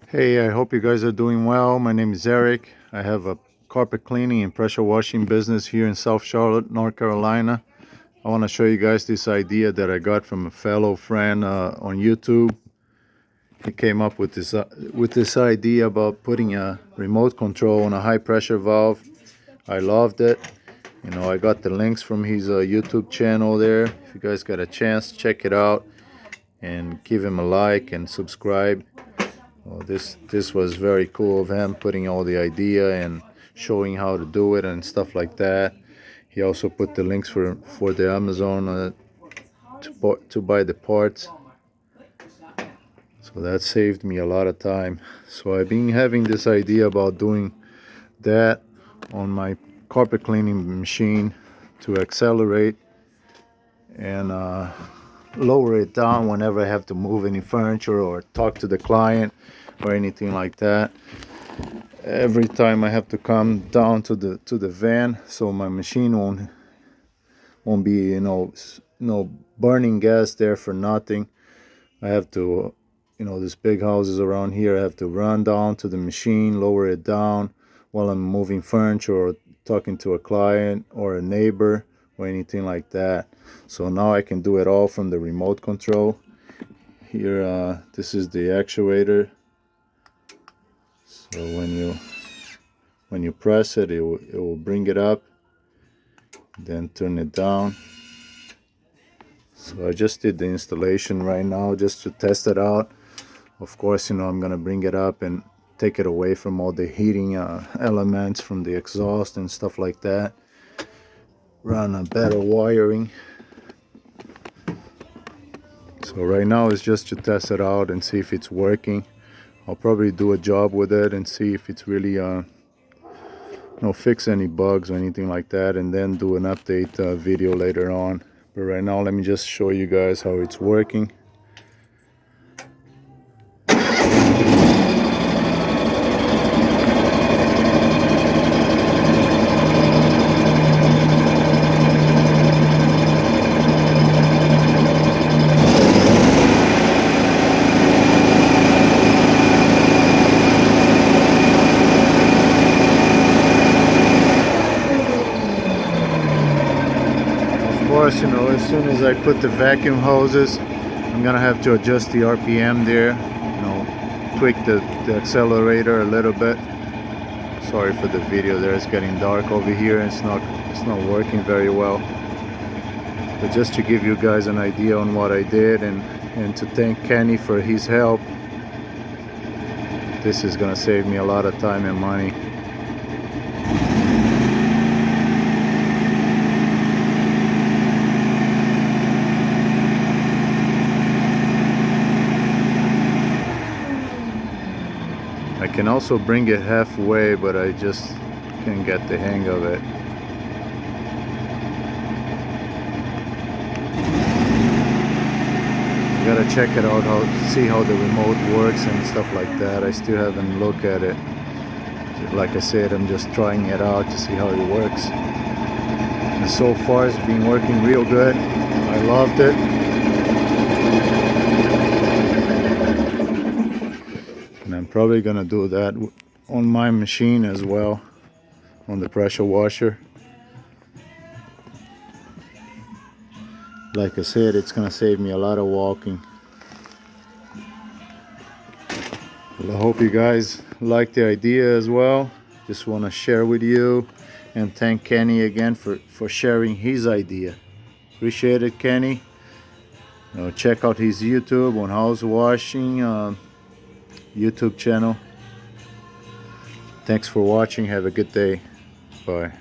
Hey, I hope you guys are doing well. My name is Eric. I have a carpet cleaning and pressure washing business here in South Charlotte, North Carolina. I want to show you guys this idea that I got from a fellow friend on YouTube. He came up with this idea about putting a remote control on a high pressure valve. I loved it. I got the links from his YouTube channel there. If you guys got a chance, check it out and give him a like and subscribe. Well, this was very cool of him putting all the idea and showing how to do it and stuff like that. He also put the links for the Amazon to buy the parts. So that saved me a lot of time. So I've been having this idea about doing that on my carpet cleaning machine to accelerate and lower it down whenever I have to move any furniture or talk to the client or anything like that. Every time I have to come down to the van, so my machine won't be no burning gas there for nothing. I have to, these big houses around here, I have to run down to the machine, lower it down while I'm moving furniture or talking to a client or a neighbor or anything like that. So now I can do it all from the remote control. Here, this is the actuator. So when you press it, it will bring it up, then turn it down. So I just did the installation right now just to test it out. Of course, I'm gonna bring it up and take it away from all the heating elements from the exhaust and stuff like that. Run a better wiring. So right now it's just to test it out and see if it's working. I'll probably do a job with it and see if it's really fix any bugs or anything like that, and then do an update video later on. But right now let me just show you guys how it's working. Of course, as soon as I put the vacuum hoses, I'm gonna have to adjust the RPM there, tweak the accelerator a little bit. Sorry for the video there, it's getting dark over here and it's not working very well. But just to give you guys an idea on what I did and to thank Kenny for his help. This is gonna save me a lot of time and money. I can also bring it halfway, but I just can't get the hang of it. I gotta check it out, see how the remote works and stuff like that. I still haven't looked at it. Like I said, I'm just trying it out to see how it works. And so far it's been working real good. I loved it. And I'm probably gonna do that on my machine as well, on the pressure washer. Like I said, it's gonna save me a lot of walking. Well, I hope you guys like the idea as well. Just want to share with you and thank Kenny again for sharing his idea. Appreciate it, Kenny. Check out his YouTube on house washing YouTube channel. Thanks for watching. Have a good day. Bye.